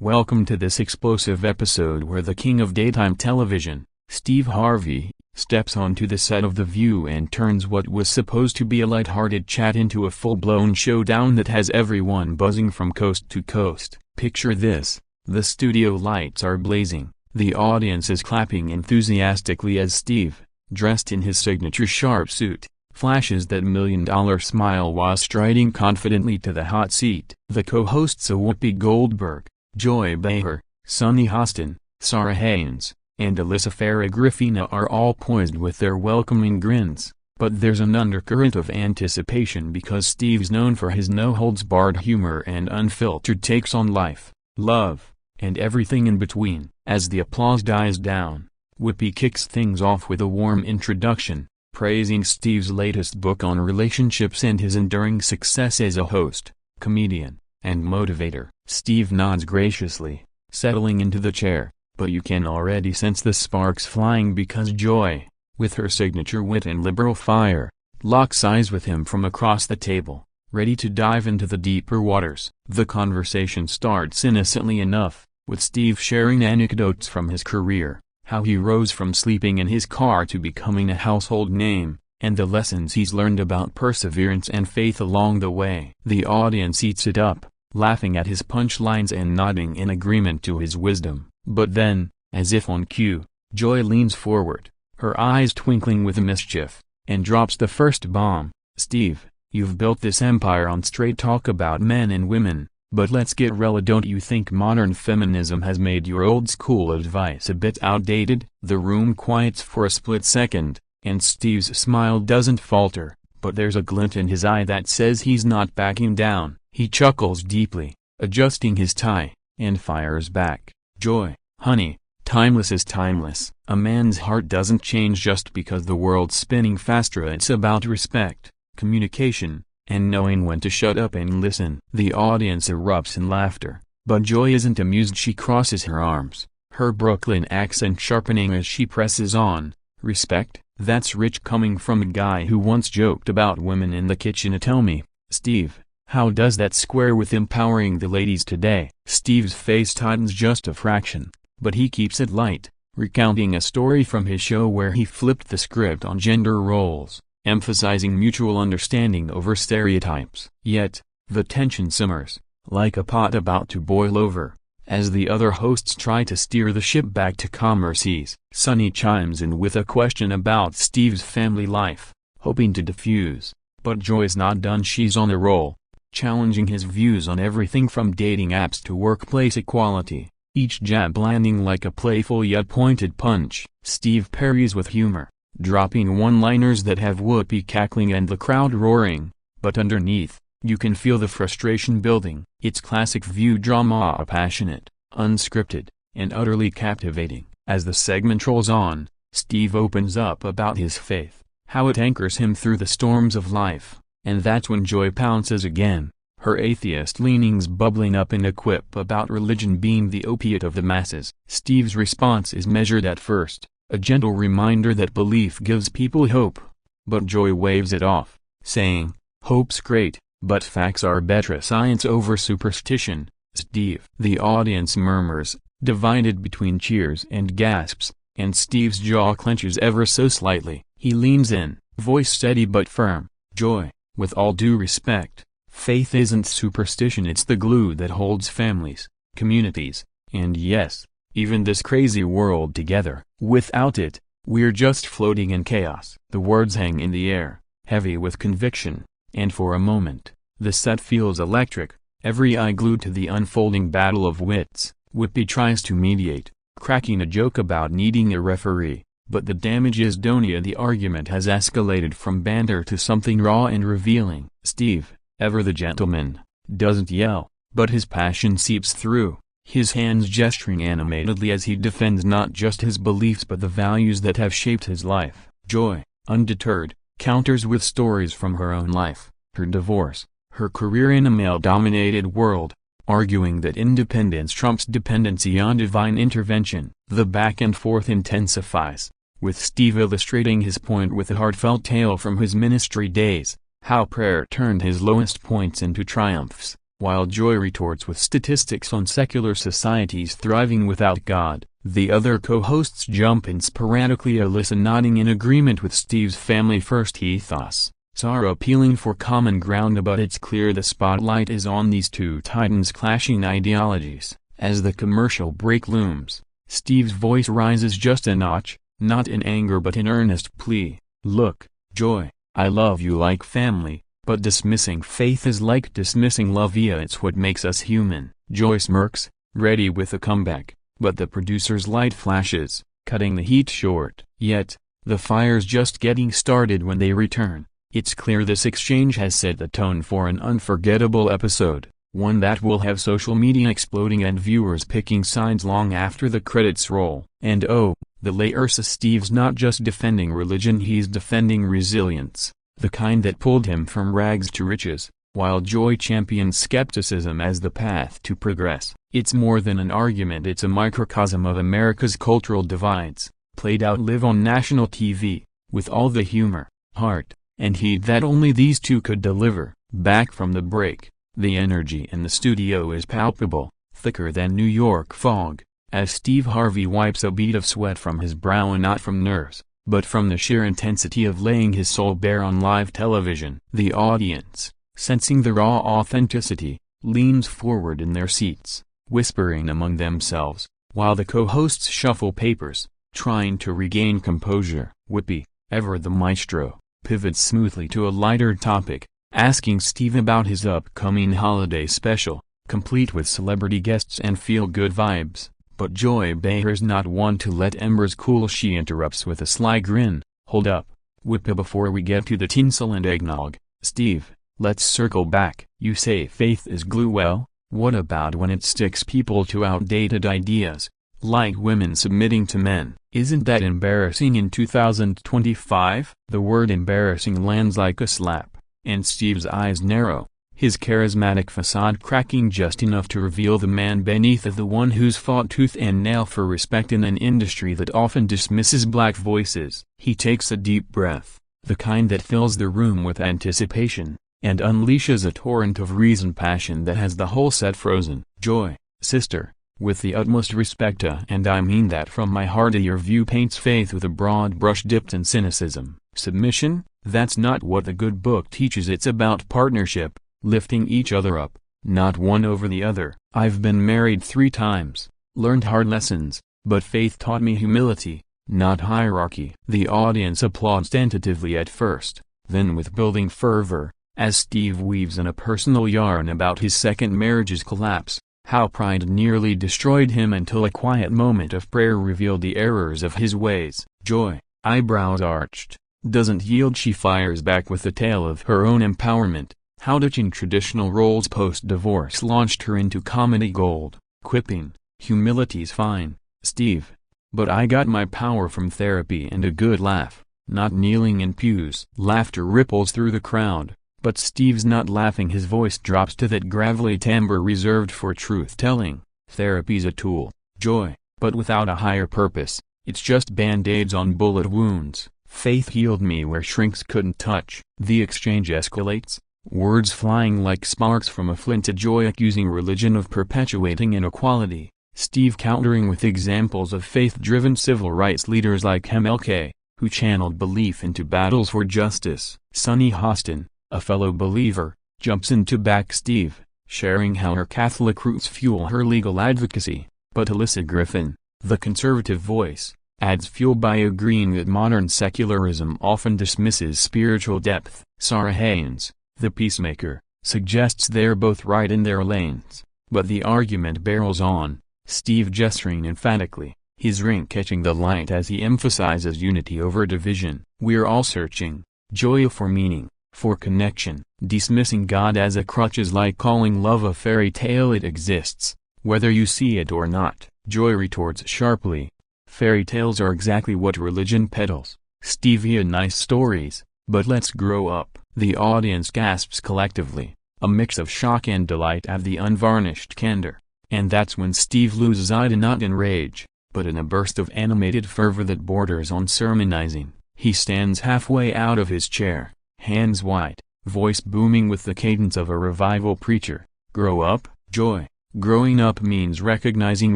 Welcome to this explosive episode where the king of daytime television, Steve Harvey, steps onto the set of The View and turns what was supposed to be a light-hearted chat into a full-blown showdown that has everyone buzzing from coast to coast. Picture this: the studio lights are blazing, the audience is clapping enthusiastically as Steve, dressed in his signature sharp suit, flashes that million-dollar smile while striding confidently to the hot seat. The co-hosts are Whoopi Goldberg, Joy Behar, Sunny Hostin, Sarah Haynes, and Alyssa Farah Griffina are all poised with their welcoming grins, but there's an undercurrent of anticipation because Steve's known for his no-holds-barred humor and unfiltered takes on life, love, and everything in between. As the applause dies down, Whoopi kicks things off with a warm introduction, praising Steve's latest book on relationships and his enduring success as a host, comedian, and motivator. Steve nods graciously, settling into the chair, but you can already sense the sparks flying because Joy, with her signature wit and liberal fire, locks eyes with him from across the table, ready to dive into the deeper waters. The conversation starts innocently enough, with Steve sharing anecdotes from his career, how he rose from sleeping in his car to becoming a household name, and the lessons he's learned about perseverance and faith along the way. The audience eats it up, laughing at his punchlines and nodding in agreement to his wisdom. But then, as if on cue, Joy leans forward, her eyes twinkling with mischief, and drops the first bomb. "Steve, you've built this empire on straight talk about men and women, but let's get real. Don't you think modern feminism has made your old-school advice a bit outdated?" The room quiets for a split second, and Steve's smile doesn't falter, but there's a glint in his eye that says he's not backing down. He chuckles deeply, adjusting his tie, and fires back. "Joy, honey, timeless is timeless. A man's heart doesn't change just because the world's spinning faster. It's about respect, communication, and knowing when to shut up and listen." The audience erupts in laughter, but Joy isn't amused. She crosses her arms, her Brooklyn accent sharpening as she presses on. "Respect? That's rich coming from a guy who once joked about women in the kitchen. Tell me, Steve, how does that square with empowering the ladies today?" Steve's face tightens just a fraction, but he keeps it light, recounting a story from his show where he flipped the script on gender roles, emphasizing mutual understanding over stereotypes. Yet, the tension simmers, like a pot about to boil over, as the other hosts try to steer the ship back to calmer seas. Sunny chimes in with a question about Steve's family life, hoping to diffuse, but Joy's not done. She's on a roll, challenging his views on everything from dating apps to workplace equality, each jab landing like a playful yet pointed punch. Steve parries with humor, dropping one-liners that have Whoopi cackling and the crowd roaring, but underneath, you can feel the frustration building. It's classic View drama, passionate, unscripted, and utterly captivating. As the segment rolls on, Steve opens up about his faith, how it anchors him through the storms of life, and that's when Joy pounces again, her atheist leanings bubbling up in a quip about religion being the opiate of the masses. Steve's response is measured at first, a gentle reminder that belief gives people hope, but Joy waves it off, saying, "Hope's great, but facts are better. Science over superstition, Steve." The audience murmurs, divided between cheers and gasps, and Steve's jaw clenches ever so slightly. He leans in, voice steady but firm. "Joy, with all due respect, faith isn't superstition. It's the glue that holds families, communities, and yes, even this crazy world together. Without it, we're just floating in chaos." The words hang in the air, heavy with conviction, and for a moment, the set feels electric, every eye glued to the unfolding battle of wits. Whoopi tries to mediate, cracking a joke about needing a referee, but the damage is done. The argument has escalated from banter to something raw and revealing. Steve, ever the gentleman, doesn't yell, but his passion seeps through, his hands gesturing animatedly as he defends not just his beliefs but the values that have shaped his life. Joy, undeterred, counters with stories from her own life, her divorce, her career in a male-dominated world, arguing that independence trumps dependency on divine intervention. The back and forth intensifies, with Steve illustrating his point with a heartfelt tale from his ministry days, how prayer turned his lowest points into triumphs, while Joy retorts with statistics on secular societies thriving without God. The other co-hosts jump in sporadically, Alyssa nodding in agreement with Steve's family-first ethos, Sarah appealing for common ground, but it's clear the spotlight is on these two titans' clashing ideologies. As the commercial break looms, Steve's voice rises just a notch, not in anger but in earnest plea. "Look, Joy, I love you like family, but dismissing faith is like dismissing love. It's what makes us human." Joy smirks, ready with a comeback, but the producer's light flashes, cutting the heat short. Yet, the fire's just getting started when they return. It's clear this exchange has set the tone for an unforgettable episode, one that will have social media exploding and viewers picking sides long after the credits roll. And oh, the layers: Steve's not just defending religion, he's defending resilience, the kind that pulled him from rags to riches, while Joy champions skepticism as the path to progress. It's more than an argument, it's a microcosm of America's cultural divides, played out live on national TV, with all the humor, heart, and heat that only these two could deliver. Back from the break, the energy in the studio is palpable, thicker than New York fog, as Steve Harvey wipes a bead of sweat from his brow, and not from nerves, but from the sheer intensity of laying his soul bare on live television. The audience, sensing the raw authenticity, leans forward in their seats, whispering among themselves, while the co-hosts shuffle papers, trying to regain composure. Whoopi, ever the maestro, pivots smoothly to a lighter topic, asking Steve about his upcoming holiday special, complete with celebrity guests and feel-good vibes. But Joy Behar's not one to let embers cool. She interrupts with a sly grin. "Hold up, Whoopi, before we get to the tinsel and eggnog, Steve, let's circle back. You say faith is glue. Well, what about when it sticks people to outdated ideas, like women submitting to men? Isn't that embarrassing in 2025? The word embarrassing lands like a slap, and Steve's eyes narrow, his charismatic facade cracking just enough to reveal the man beneath it, the one who's fought tooth and nail for respect in an industry that often dismisses black voices. He takes a deep breath, the kind that fills the room with anticipation, and unleashes a torrent of reasoned passion that has the whole set frozen. "Joy, sister, with the utmost respect, and I mean that from my heart, your view paints faith with a broad brush dipped in cynicism. Submission? That's not what the good book teaches. It's about partnership, lifting each other up, not one over the other. I've been married 3 times, learned hard lessons, but faith taught me humility, not hierarchy." The audience applauds tentatively at first, then with building fervor, as Steve weaves in a personal yarn about his second marriage's collapse, how pride nearly destroyed him until a quiet moment of prayer revealed the errors of his ways. Joy, eyebrows arched, doesn't yield. She fires back with a tale of her own empowerment, how ditching traditional roles post-divorce launched her into comedy gold, quipping, "Humility's fine, Steve, but I got my power from therapy and a good laugh, not kneeling in pews." Laughter ripples through the crowd, but Steve's not laughing. His voice drops to that gravelly timbre reserved for truth-telling. "Therapy's a tool, Joy, but without a higher purpose, it's just band-aids on bullet wounds. Faith healed me where shrinks couldn't touch." The exchange escalates, words flying like sparks from a flint, to Joy accusing religion of perpetuating inequality, Steve countering with examples of faith-driven civil rights leaders like MLK, who channeled belief into battles for justice. Sunny Hostin, a fellow believer, jumps in to back Steve, sharing how her Catholic roots fuel her legal advocacy. But Alyssa Griffin, the conservative voice, adds fuel by agreeing that modern secularism often dismisses spiritual depth. Sarah Haynes, the peacemaker, suggests they're both right in their lanes, but the argument barrels on, Steve gesturing emphatically, his ring catching the light as he emphasizes unity over division. "We're all searching, Joy, for meaning, for connection. Dismissing God as a crutch is like calling love a fairy tale. It exists, whether you see it or not." Joy retorts sharply, "Fairy tales are exactly what religion peddles. Stevia nice stories, but let's grow up." The audience gasps collectively, a mix of shock and delight at the unvarnished candor, and that's when Steve loses eye, not in rage, but in a burst of animated fervor that borders on sermonizing. He stands halfway out of his chair, hands wide, voice booming with the cadence of a revival preacher, Grow up, Joy. Growing up means recognizing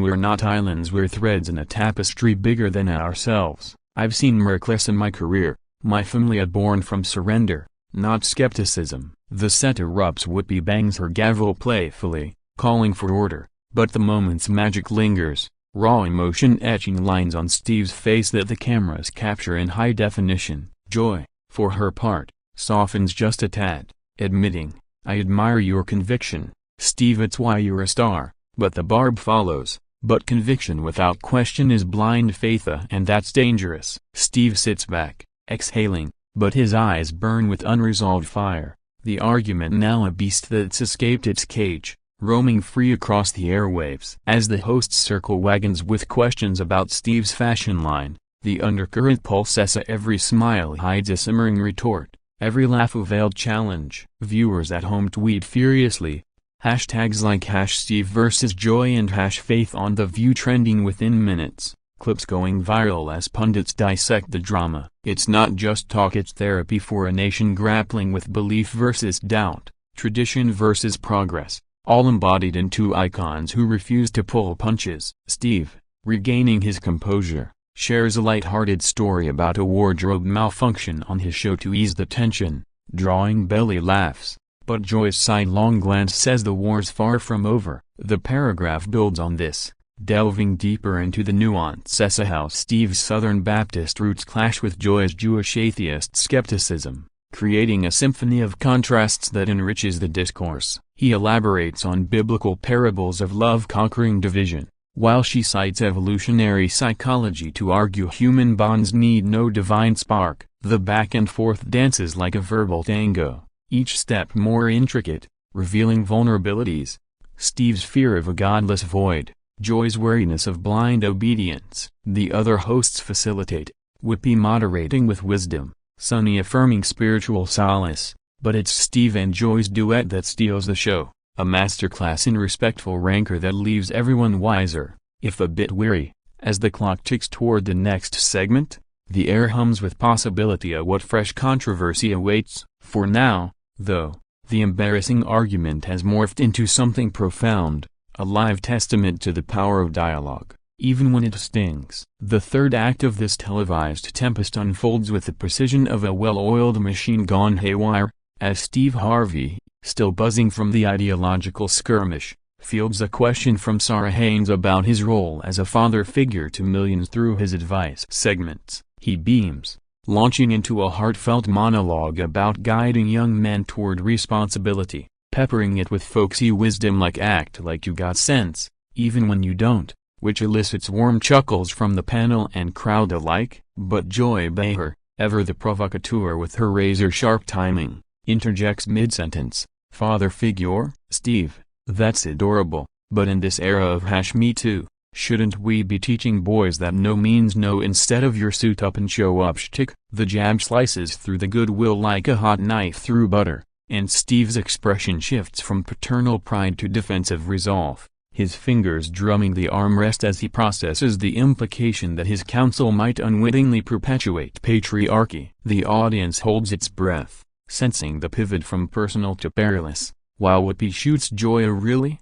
we're not islands, we're threads in a tapestry bigger than ourselves. I've seen miracles in my career. My family are born from surrender, not skepticism. The set erupts. Whoopi bangs her gavel playfully, calling for order, but the moment's magic lingers, raw emotion etching lines on Steve's face that the cameras capture in high definition. Joy, for her part, softens just a tad, admitting, "I admire your conviction, Steve, it's why you're a star." But the barb follows. But conviction without question is blind faith, and that's dangerous. Steve sits back, exhaling, but his eyes burn with unresolved fire. The argument now a beast that's escaped its cage, roaming free across the airwaves. As the hosts circle wagons with questions about Steve's fashion line, the undercurrent pulses. Every smile hides a simmering retort, every laugh a veiled challenge. Viewers at home tweet furiously. Hashtags like #Steve vs Joy and #Faith on The View trending within minutes. Clips going viral as pundits dissect the drama. It's not just talk, it's therapy for a nation grappling with belief versus doubt, tradition versus progress, all embodied in two icons who refuse to pull punches. Steve, regaining his composure, shares a light-hearted story about a wardrobe malfunction on his show to ease the tension, drawing belly laughs. But Joy's sidelong glance says the war's far from over. The paragraph builds on this, delving deeper into the nuance as to how Steve's Southern Baptist roots clash with Joy's Jewish atheist skepticism, creating a symphony of contrasts that enriches the discourse. He elaborates on biblical parables of love conquering division, while she cites evolutionary psychology to argue human bonds need no divine spark. The back and forth dances like a verbal tango, each step more intricate, revealing vulnerabilities. Steve's fear of a godless void, Joy's wariness of blind obedience. The other hosts facilitate, Whoopi moderating with wisdom, Sunny affirming spiritual solace, but it's Steve and Joy's duet that steals the show, a masterclass in respectful rancor that leaves everyone wiser, if a bit weary. As the clock ticks toward the next segment, the air hums with possibility of what fresh controversy awaits. For now, though, the embarrassing argument has morphed into something profound, a live testament to the power of dialogue, even when it stings. The third act of this televised tempest unfolds with the precision of a well-oiled machine gone haywire, as Steve Harvey, still buzzing from the ideological skirmish, fields a question from Sarah Haynes about his role as a father figure to millions through his advice segments. He beams, launching into a heartfelt monologue about guiding young men toward responsibility, peppering it with folksy wisdom like "act like you got sense, even when you don't," which elicits warm chuckles from the panel and crowd alike. But Joy Behar, ever the provocateur with her razor-sharp timing, interjects mid-sentence, "Father figure, Steve, that's adorable, but in this era of #Me Too, shouldn't we be teaching boys that no means no instead of your suit up and show up shtick?" The jab slices through the goodwill like a hot knife through butter, and Steve's expression shifts from paternal pride to defensive resolve, his fingers drumming the armrest as he processes the implication that his counsel might unwittingly perpetuate patriarchy. The audience holds its breath, sensing the pivot from personal to perilous, while Whoopi shoots Joy a "really?"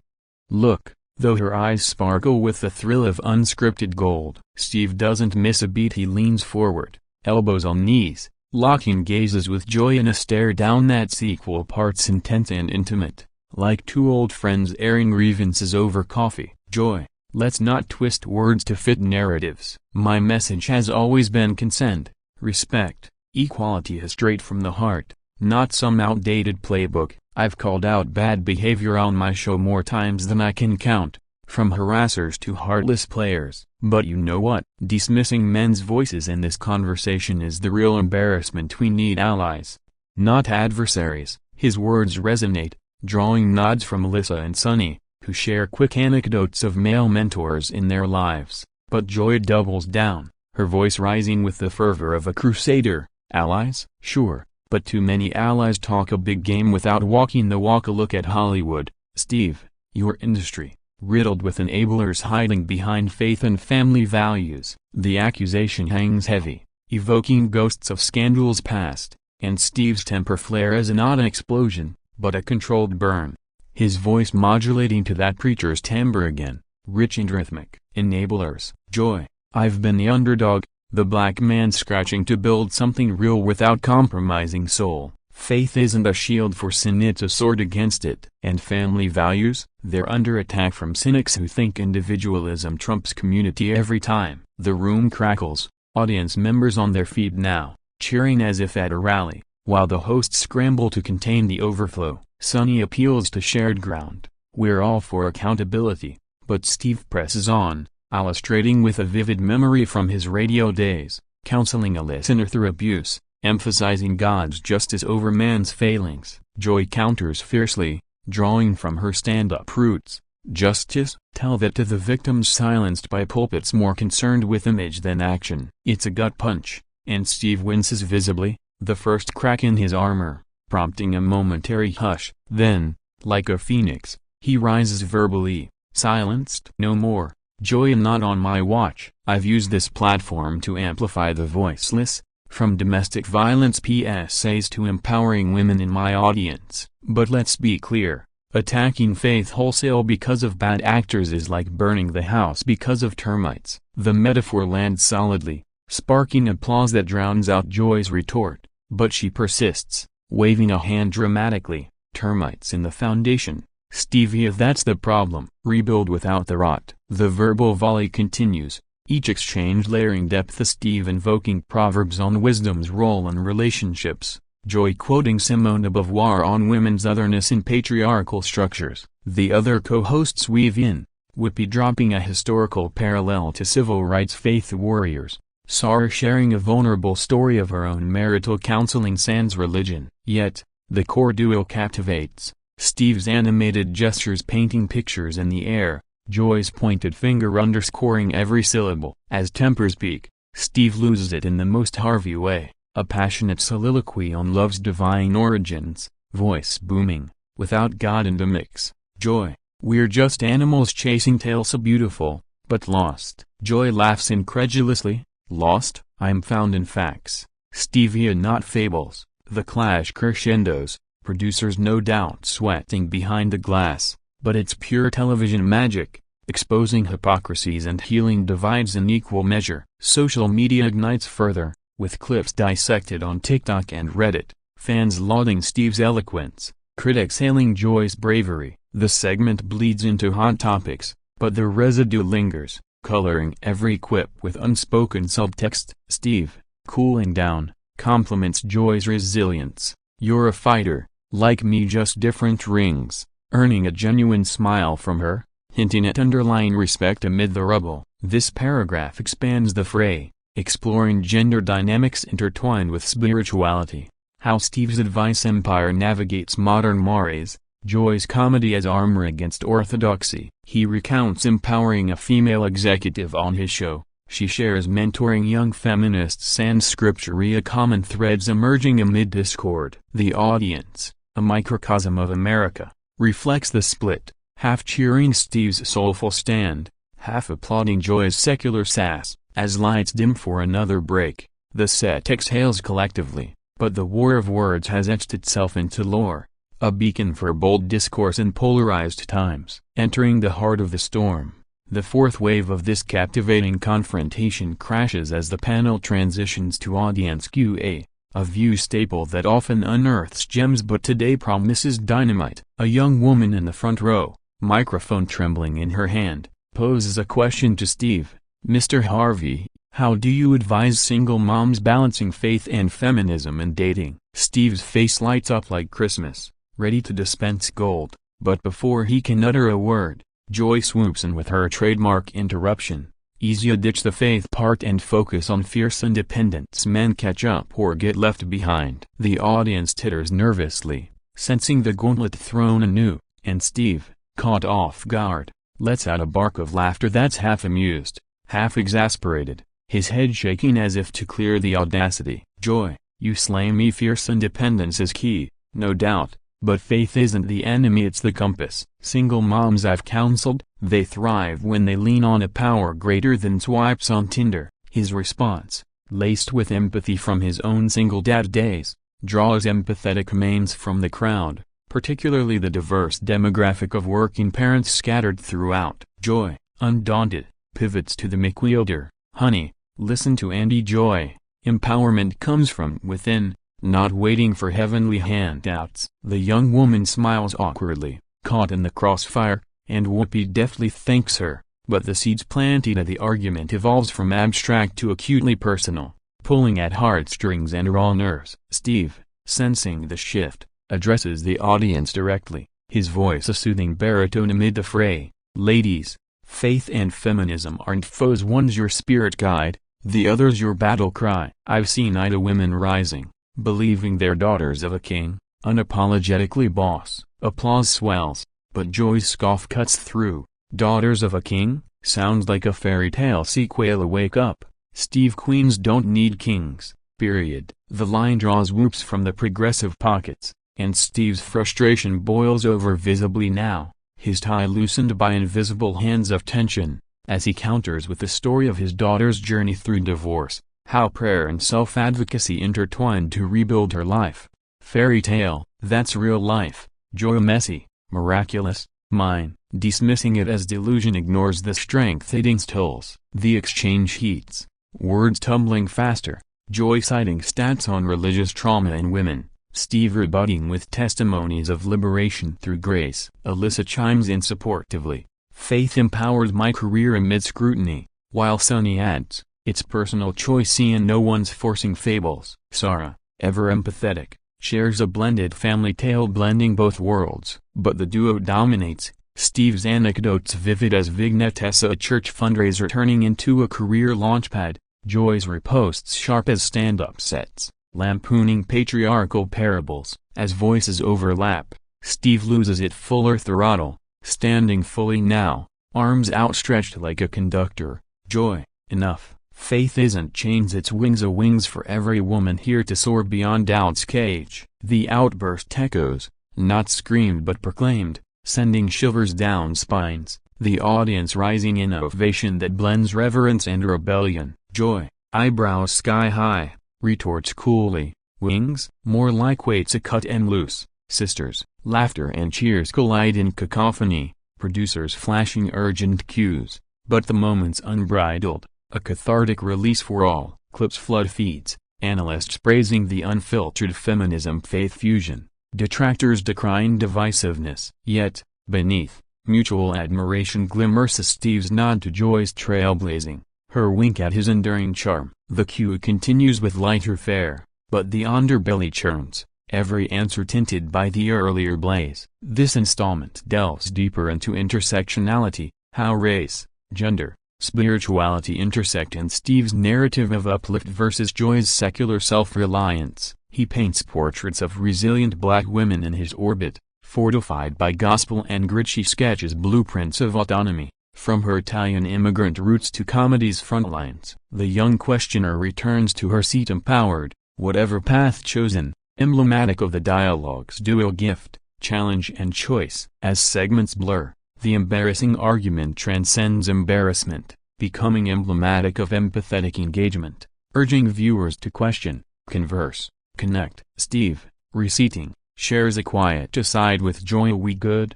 look, though her eyes sparkle with the thrill of unscripted gold. Steve doesn't miss a beat. He leans forward, elbows on knees, locking gazes with Joy in a stare down that's equal parts intense and intimate, like two old friends airing grievances over coffee. "Joy, let's not twist words to fit narratives. My message has always been consent, respect, equality straight from the heart, not some outdated playbook. I've called out bad behavior on my show more times than I can count, from harassers to heartless players. But you know what? Dismissing men's voices in this conversation is the real embarrassment. We need allies, not adversaries." His words resonate, drawing nods from Alyssa and Sunny, who share quick anecdotes of male mentors in their lives. But Joy doubles down, her voice rising with the fervor of a crusader. "Allies? Sure. But too many allies talk a big game without walking the walk. A look at Hollywood, Steve, your industry, riddled with enablers hiding behind faith and family values." The accusation hangs heavy, evoking ghosts of scandals past, and Steve's temper flares not an explosion, but a controlled burn. his voice modulating to that preacher's timbre again, rich and rhythmic. Enablers. Joy. I've been the underdog, the black man scratching to build something real without compromising soul. Faith isn't a shield for sin, it's a sword against it. And family values? They're under attack from cynics who think individualism trumps community every time. The room crackles, audience members on their feet now, cheering as if at a rally, while the hosts scramble to contain the overflow. Sonny appeals to shared ground. We're all for accountability, but Steve presses on, illustrating with a vivid memory from his radio days, counseling a listener through abuse, emphasizing God's justice over man's failings. Joy counters fiercely, drawing from her stand-up roots. Justice? Tell that to the victims silenced by pulpits more concerned with image than action. It's a gut punch, and Steve winces visibly, the first crack in his armor, prompting a momentary hush. Then, like a phoenix, he rises verbally, silenced no more. Joy, not on my watch. I've used this platform to amplify the voiceless, from domestic violence PSAs to empowering women in my audience. But let's be clear, attacking faith wholesale because of bad actors is like burning the house because of termites. The metaphor lands solidly, sparking applause that drowns out Joy's retort, but she persists, waving a hand dramatically. Termites in the foundation. Stevie, if that's the problem, rebuild without the rot. The verbal volley continues, each exchange layering depth, Steve invoking proverbs on wisdom's role in relationships, Joy quoting Simone de Beauvoir on women's otherness in patriarchal structures. The other co-hosts weave in, Whoopi dropping a historical parallel to civil rights faith warriors, Sarah sharing a vulnerable story of her own marital counseling sans religion. Yet, the core duo captivates. Steve's animated gestures painting pictures in the air, Joy's pointed finger underscoring every syllable. As tempers peak, Steve loses it in the most Harvey way, a passionate soliloquy on love's divine origins, voice booming, without God in the mix. Joy, we're just animals chasing tails, so beautiful, but lost. Joy laughs incredulously, lost? I'm found in facts. Stevia, not fables. The clash crescendos. Producers no doubt sweating behind the glass, but it's pure television magic, exposing hypocrisies and healing divides in equal measure. Social media ignites further, with clips dissected on TikTok and Reddit, fans lauding Steve's eloquence, critics hailing Joy's bravery. The segment bleeds into hot topics, but the residue lingers, coloring every quip with unspoken subtext. Steve, cooling down, compliments Joy's resilience. You're a fighter, like me, just different rings, earning a genuine smile from her, hinting at underlying respect amid the rubble. This paragraph expands the fray, exploring gender dynamics intertwined with spirituality, how Steve's advice empire navigates modern mores, Joy's comedy as armor against orthodoxy. He recounts empowering a female executive on his show. She shares mentoring young feminists sans scripturia, common threads emerging amid discord. The audience, a microcosm of America, reflects the split, half cheering Steve's soulful stand, half applauding Joy's secular sass. As lights dim for another break, the set exhales collectively, but the war of words has etched itself into lore, a beacon for bold discourse in polarized times. Entering the heart of the storm, the fourth wave of this captivating confrontation crashes as the panel transitions to audience Q&A. A view staple that often unearths gems but today promises dynamite. A young woman in the front row, microphone trembling in her hand, poses a question to Steve. Mr. Harvey, how do you advise single moms balancing faith and feminism in dating? Steve's face lights up like Christmas, ready to dispense gold, but before he can utter a word, Joy swoops in with her trademark interruption. Easier ditch the faith part and focus on fierce independence. Men catch up or get left behind. The audience titters nervously, sensing the gauntlet thrown anew, and Steve, caught off guard, lets out a bark of laughter that's half amused, half exasperated, his head shaking as if to clear the audacity. Joy, you slay me. Fierce independence is key, no doubt, but faith isn't the enemy, it's the compass. Single moms I've counseled, they thrive when they lean on a power greater than swipes on Tinder. His response, laced with empathy from his own single dad days, draws empathetic manes from the crowd, particularly the diverse demographic of working parents scattered throughout. Joy, undaunted, pivots to the McWielder, honey, listen to Andy Joy. Empowerment comes from within, not waiting for heavenly handouts. The young woman smiles awkwardly, caught in the crossfire, and Whoopi deftly thanks her, but the seeds planted at the argument evolves from abstract to acutely personal, pulling at heartstrings and raw nerves. Steve, sensing the shift, addresses the audience directly, his voice a soothing baritone amid the fray. Ladies, faith and feminism aren't foes. One's your spirit guide, the other's your battle cry. I've seen Ida women rising, believing they're daughters of a king, unapologetically boss. Applause swells, but Joy's scoff cuts through. Daughters of a king? Sounds like a fairy tale sequel. Wake up, Steve. Queens don't need kings, period. The line draws whoops from the progressive pockets, and Steve's frustration boils over visibly now, his tie loosened by invisible hands of tension, as he counters with the story of his daughter's journey through divorce, how prayer and self-advocacy intertwined to rebuild her life. Fairy tale, that's real life. Joy messy, miraculous, mine. Dismissing it as delusion ignores the strength it instills. The exchange heats, words tumbling faster, Joy citing stats on religious trauma in women, Steve rebutting with testimonies of liberation through grace. Alyssa chimes in supportively, faith empowered my career amid scrutiny, while Sunny adds, it's personal choice and no one's forcing fables. Sarah, ever empathetic, shares a blended family tale blending both worlds, but the duo dominates, Steve's anecdotes vivid as vignettes, a church fundraiser turning into a career launchpad, Joy's riposts sharp as stand-up sets, lampooning patriarchal parables. As voices overlap, Steve loses it fuller throttle, standing fully now, arms outstretched like a conductor. Joy, enough. Faith isn't chains, it's wings, a wings for every woman here to soar beyond doubt's cage. The outburst echoes, not screamed but proclaimed, sending shivers down spines, the audience rising in ovation that blends reverence and rebellion. Joy, eyebrows sky high, retorts coolly, wings? More like weights a cut and loose. Sisters, laughter and cheers collide in cacophony, producers flashing urgent cues, but the moment's unbridled, a cathartic release for all. Clips flood feeds, analysts praising the unfiltered feminism-faith fusion, detractors decrying divisiveness. Yet, beneath, mutual admiration glimmers Steve's nod to Joy's trailblazing, her wink at his enduring charm. The cue continues with lighter fare, but the underbelly churns, every answer tinted by the earlier blaze. This installment delves deeper into intersectionality, how race, gender, spirituality intersect in Steve's narrative of uplift versus Joy's secular self-reliance. He paints portraits of resilient black women in his orbit, fortified by gospel and grit. She sketches blueprints of autonomy, from her Italian immigrant roots to comedy's frontlines. The young questioner returns to her seat empowered, whatever path chosen, emblematic of the dialogue's dual gift, challenge and choice. As segments blur, the embarrassing argument transcends embarrassment, becoming emblematic of empathetic engagement, urging viewers to question, converse, connect. Steve, reseating, shares a quiet aside with Joy. We good?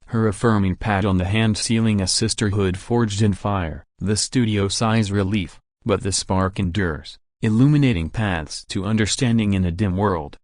Her affirming pat on the hand sealing a sisterhood forged in fire. The studio sighs relief, but the spark endures, illuminating paths to understanding in a dim world.